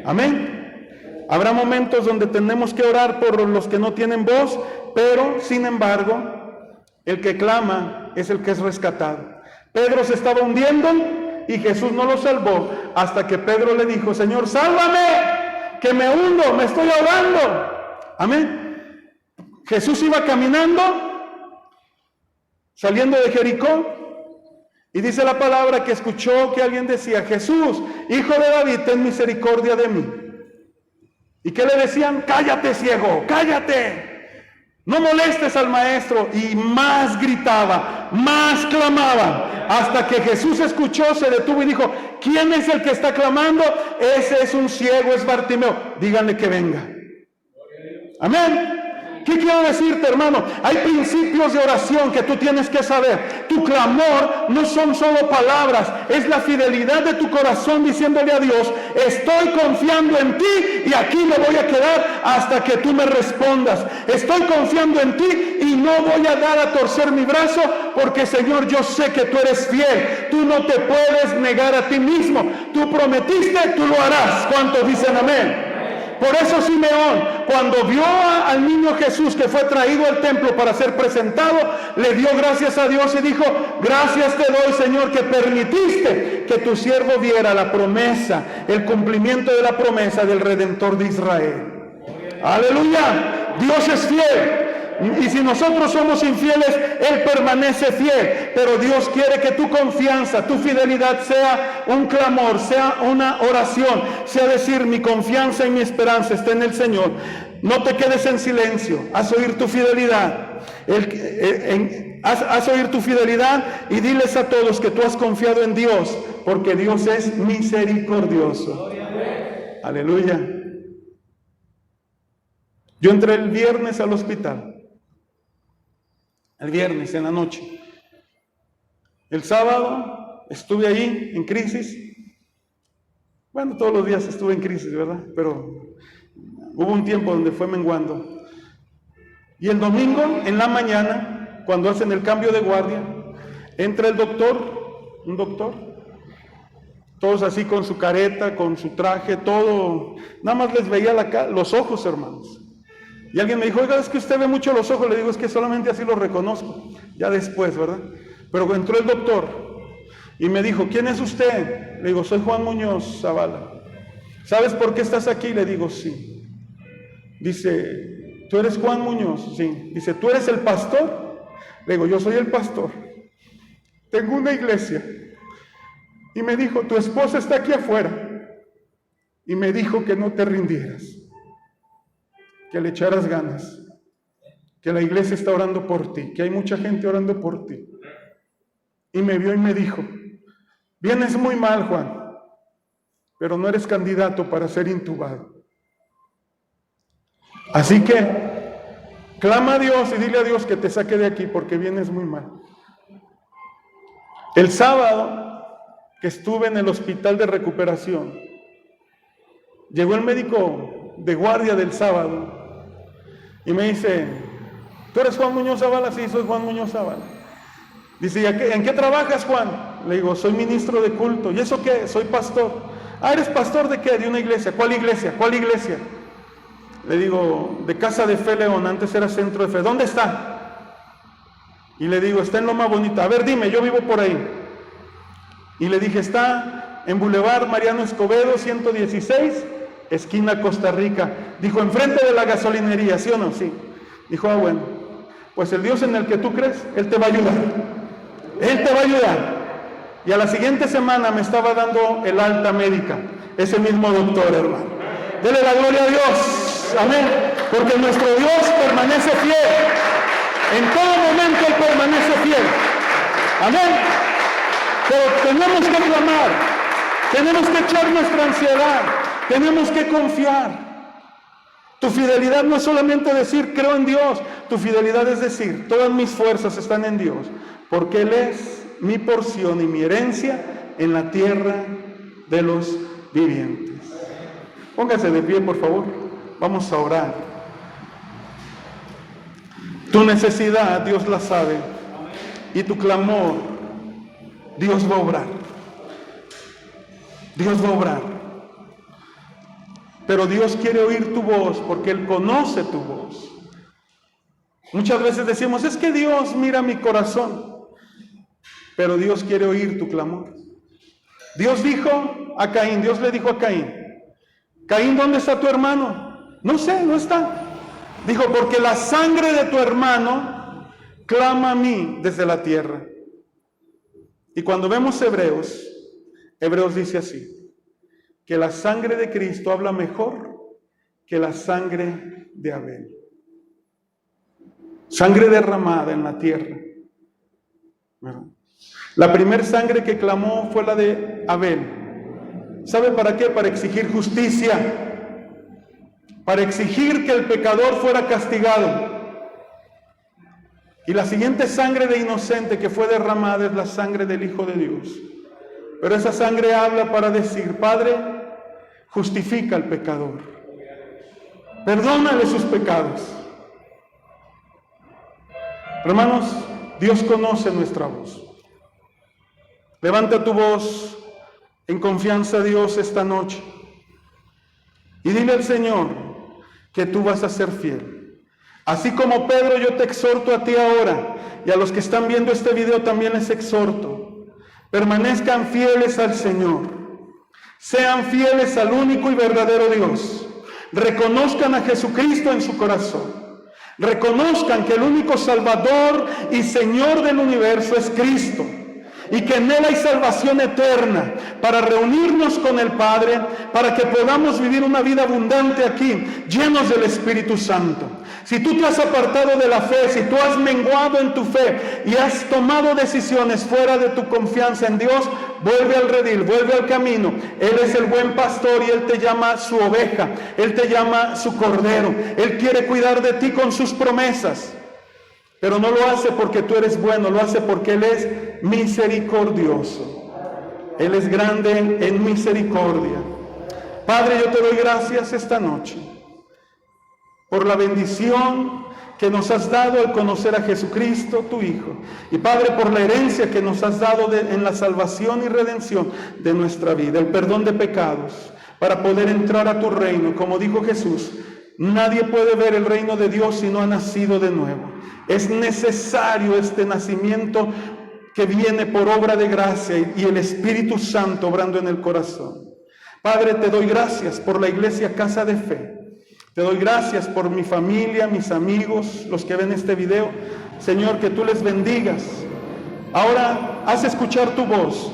Speaker 1: Amén. Habrá momentos donde tenemos que orar por los que no tienen voz, pero sin embargo, el que clama es el que es rescatado. Pedro se estaba hundiendo y Jesús no lo salvó hasta que Pedro le dijo, Señor, sálvame, que me hundo, me estoy ahogando. Amén. Jesús iba caminando, saliendo de Jericó, y dice la palabra que escuchó que alguien decía, Jesús, hijo de David, ten misericordia de mí. ¿Y qué le decían? Cállate, ciego, cállate. No molestes al maestro. Y más gritaba, más clamaba, hasta que Jesús escuchó, se detuvo y dijo, ¿quién es el que está clamando? Ese es un ciego, es Bartimeo. Díganle que venga. Amén. ¿Qué quiero decirte, hermano? Hay principios de oración que tú tienes que saber. Tu clamor no son solo palabras, es la fidelidad de tu corazón diciéndole a Dios, estoy confiando en ti y aquí me voy a quedar hasta que tú me respondas. Estoy confiando en ti y no voy a dar a torcer mi brazo porque, Señor, yo sé que tú eres fiel. Tú no te puedes negar a ti mismo. Tú prometiste, tú lo harás. ¿Cuántos dicen amén? Por eso Simeón, cuando vio al niño Jesús que fue traído al templo para ser presentado, le dio gracias a Dios y dijo, gracias te doy, Señor, que permitiste que tu siervo viera la promesa, el cumplimiento de la promesa del Redentor de Israel. Aleluya, Dios es fiel. Y si nosotros somos infieles, Él permanece fiel. Pero Dios quiere que tu confianza, tu fidelidad sea un clamor, sea una oración, sea decir, mi confianza y mi esperanza está en el Señor. No te quedes en silencio, haz oír tu fidelidad. Haz oír tu fidelidad y diles a todos que tú has confiado en Dios, porque Dios es misericordioso. Aleluya. Yo entré el viernes al hospital. El viernes en la noche. El sábado estuve ahí en crisis. Bueno, todos los días estuve en crisis, ¿verdad? Pero hubo un tiempo donde fue menguando. Y el domingo en la mañana, cuando hacen el cambio de guardia, entra el doctor, un doctor, todos así con su careta, con su traje, todo, nada más les veía los ojos, hermanos. Y alguien me dijo, oiga, es que usted ve mucho los ojos. Le digo, es que solamente así los reconozco. Ya después, ¿verdad? Pero entró el doctor y me dijo, ¿quién es usted? Le digo, soy Juan Muñoz Zavala. ¿Sabes por qué estás aquí? Le digo, sí. Dice, ¿tú eres Juan Muñoz? Sí. Dice, ¿tú eres el pastor? Le digo, yo soy el pastor. Tengo una iglesia. Y me dijo, tu esposa está aquí afuera. Y me dijo que no te rindieras, que le echaras ganas, que la iglesia está orando por ti, que hay mucha gente orando por ti. Y me vio y me dijo, vienes muy mal, Juan, pero no eres candidato para ser intubado. Así que clama a Dios y dile a Dios que te saque de aquí porque vienes muy mal. El sábado que estuve en el hospital de recuperación, llegó el médico de guardia del sábado y me dice, ¿tú eres Juan Muñoz Zavala? Sí, soy Juan Muñoz Zavala. Dice, ¿en qué trabajas, Juan? Le digo, soy ministro de culto. ¿Y eso qué? Soy pastor. Ah, ¿eres pastor de qué? De una iglesia. ¿Cuál iglesia? ¿Cuál iglesia? Le digo, de Casa de Fe León, antes era Centro de Fe, ¿dónde está? Y le digo, está en Loma Bonita. A ver, dime, yo vivo por ahí. Y le dije, está en Boulevard Mariano Escobedo, 116, esquina Costa Rica. Dijo, enfrente de la gasolinería, ¿sí o no? Sí. Dijo, bueno, pues el Dios en el que tú crees, Él te va a ayudar. Él te va a ayudar. Y a la siguiente semana me estaba dando el alta médica, ese mismo doctor, hermano. Dele la gloria a Dios, amén, porque nuestro Dios permanece fiel. En todo momento Él permanece fiel, amén. Pero tenemos que clamar, tenemos que echar nuestra ansiedad, tenemos que confiar. Tu fidelidad no es solamente decir creo en Dios, tu fidelidad es decir todas mis fuerzas están en Dios, porque Él es mi porción y mi herencia en la tierra de los vivientes. Póngase de pie, por favor. Vamos a orar. Tu necesidad, Dios la sabe. Y tu clamor, Dios va a obrar. Dios va a obrar. Pero Dios quiere oír tu voz porque Él conoce tu voz. Muchas veces decimos, es que Dios mira mi corazón. Pero Dios quiere oír tu clamor. Dios dijo a Caín, Dios le dijo a Caín, Caín, ¿dónde está tu hermano? No sé, no está. Dijo, porque la sangre de tu hermano clama a mí desde la tierra. Y cuando vemos Hebreos dice así, que la sangre de Cristo habla mejor que la sangre de Abel. Sangre derramada en la tierra. ¿Verdad? La primera sangre que clamó fue la de Abel. ¿Sabe para qué? Para exigir justicia, para exigir que el pecador fuera castigado. Y la siguiente sangre de inocente que fue derramada es la sangre del Hijo de Dios. Pero esa sangre habla para decir, Padre, justifica al pecador, perdónale sus pecados. Hermanos, Dios conoce nuestra voz. Levanta tu voz en confianza a Dios esta noche y dile al Señor que tú vas a ser fiel. Así como Pedro, yo te exhorto a ti ahora y a los que están viendo este video también les exhorto. Permanezcan fieles al Señor. Sean fieles al único y verdadero Dios. Reconozcan a Jesucristo en su corazón. Reconozcan que el único Salvador y Señor del universo es Cristo. Y que en Él hay salvación eterna para reunirnos con el Padre, para que podamos vivir una vida abundante aquí, llenos del Espíritu Santo. Si tú te has apartado de la fe, si tú has menguado en tu fe y has tomado decisiones fuera de tu confianza en Dios, vuelve al redil, vuelve al camino. Él es el buen pastor y Él te llama su oveja, Él te llama su cordero. Él quiere cuidar de ti con sus promesas. Pero no lo hace porque tú eres bueno, lo hace porque Él es misericordioso. Él es grande en misericordia. Padre, yo te doy gracias esta noche por la bendición que nos has dado al conocer a Jesucristo, tu Hijo. Y Padre, por la herencia que nos has dado en la salvación y redención de nuestra vida, el perdón de pecados, para poder entrar a tu reino. Como dijo Jesús, nadie puede ver el reino de Dios si no ha nacido de nuevo. Es necesario este nacimiento que viene por obra de gracia y el Espíritu Santo obrando en el corazón. Padre, te doy gracias por la iglesia Casa de Fe. Te doy gracias por mi familia, mis amigos, los que ven este video. Señor, que tú les bendigas. Ahora haz escuchar tu voz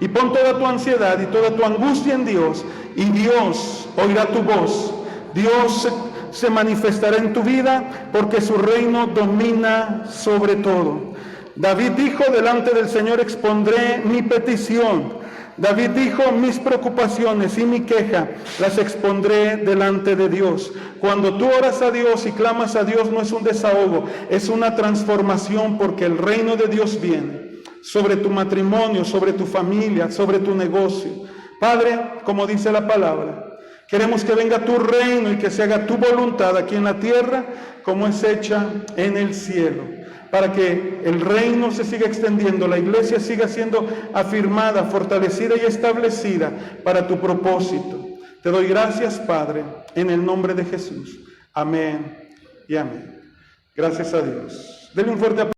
Speaker 1: y pon toda tu ansiedad y toda tu angustia en Dios, y Dios oirá tu voz. Dios se manifestará en tu vida porque su reino domina sobre todo. David dijo, delante del Señor expondré mi petición. David dijo, mis preocupaciones y mi queja las expondré delante de Dios. Cuando tú oras a Dios y clamas a Dios, no es un desahogo, es una transformación, porque el reino de Dios viene sobre tu matrimonio, sobre tu familia, sobre tu negocio. Padre, como dice la palabra, queremos que venga tu reino y que se haga tu voluntad aquí en la tierra como es hecha en el cielo, para que el reino se siga extendiendo, la iglesia siga siendo afirmada, fortalecida y establecida para tu propósito. Te doy gracias, Padre, en el nombre de Jesús. Amén y amén. Gracias a Dios. Denle un fuerte aplauso.